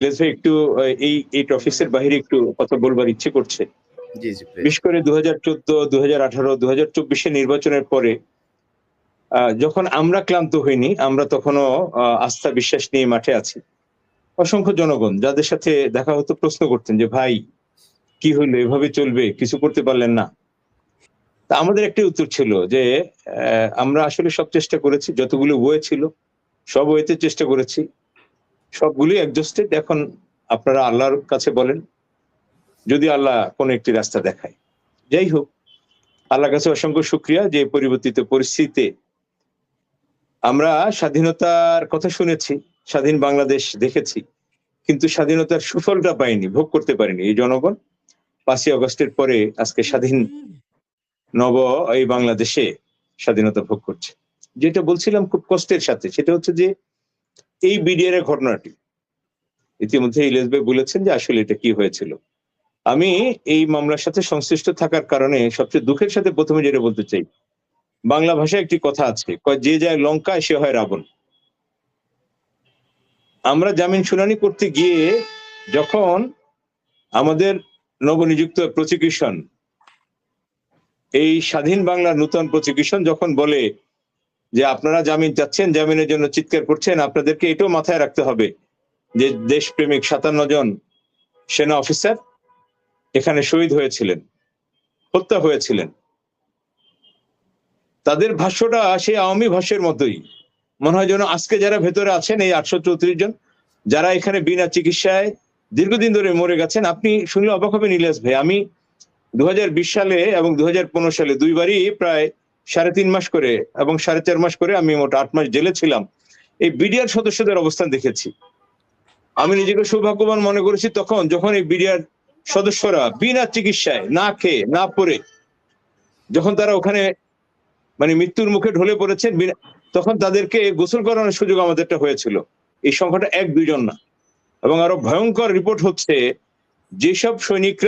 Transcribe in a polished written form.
ভাই একটু এই টপিকস এর বাহিরে একটু কথা বলবার ইচ্ছে করছে। জি, জি প্লিজ। বিশেষ করে ২০১৪, ২০১৮, ২০২৪ এর নির্বাচনের পরে যখন আমরা ক্লান্ত হইনি, আমরা তখনও আস্থা বিশ্বাস নিয়ে মাঠে আছি। অসংখ্য জনগণ যাদের সাথে দেখা হতো প্রশ্ন করতেন যে, "ভাই কি হইল? এভাবে চলবে? কিছু করতে পারলেন না?" তা আমাদের একটাই উত্তর ছিল যে, আমরা আসলে সব চেষ্টা করেছি। যতগুলো ওয়ে ছিল, সব ওয়েতে চেষ্টা করেছি। সবগুলোই এক্সহস্টেড। এখন আপনারা আল্লাহর কাছে বলেন। যদি আল্লাহ কোন একটি রাস্তা দেখায়। যাই হোক, আল্লাহর কাছে অসংখ্য শুকরিয়া যে পরিবর্তিত পরিস্থিতিতে আমরা স্বাধীনতার কথা শুনেছি, স্বাধীন বাংলাদেশ দেখেছি। কিন্তু স্বাধীনতার সুফলটা পাইনি, ভোগ করতে পারিনি। এই জনগণ ৫ই আগস্টের পরে আজকে স্বাধীন নব এই বাংলাদেশে স্বাধীনতা ভোগ করছে। যেটা বলছিলাম খুব কষ্টের সাথে সেটা হচ্ছে যে এই বিডিআর এর ঘটনাটি। ইতিমধ্যে ইলিয়াস ভাই বলেছেন যে আসলে এটা কি হয়েছিল। আমি এই মামলার সাথে সংশ্লিষ্ট থাকার কারণে সবচেয়ে দুঃখের সাথে ১ম এ যেটা বলতে চাই। বাংলা ভাষায় একটি কথা আছে। কয় যে যায় লঙ্কায় সে হয় রাবণ। আমরা জামিন শুনানি করতে গিয়ে যখন আমাদের নবনিযুক্ত প্রসিকিউশন এই স্বাধীন বাংলার নূতন প্রসিকিউশন যখন বলে যে আপনারা জামিন চাচ্ছেন, জামিনের জন্য চিৎকার করছেন, আপনাদেরকে এটাও মাথায় রাখতে হবে যে দেশপ্রেমিক ৫৭ জন সেনা অফিসার এখানে শহীদ হয়েছিলেন, হত্যা হয়েছিলেন। তাদের ভাষ্যটা সেই আওয়ামী ভাষ্যের মতোই। মনে হয় যেন আজকে যারা ভেতরে আছেন এই ৮৩৪ জন যারা এখানে বিনা চিকিৎসায় দীর্ঘদিন ধরে মরে গেছেন, আপনি শুনলে অবাক হবেন ইলিয়াস ভাই। আমি ২০২০ সালে এবং ২০১৫ সালে দুইবারই প্রায় ৩.৫ মাস করে এবং ৪.৫ মাস করে আমি মোট ৮ মাস জেলে ছিলাম। এই বিডিআর সদস্যদের অবস্থান দেখেছি। আমি নিজেকে সৌভাগ্যবান মনে করেছি তখন যখন এই বিডিআর সদস্যরা বিনা চিকিৎসায় না খেয়ে না পড়ে যখন তারা ওখানে মানে মৃত্যুর মুখে ঢলে পড়েছেন তখন তাদেরকে গোসল করানোর সুযোগ আমাদেরটা হয়েছিল। এই সংখ্যাটা ১-২ জন না। এবং আরো ভয়ংকর রিপোর্ট হচ্ছে যেসব সৈনিকরা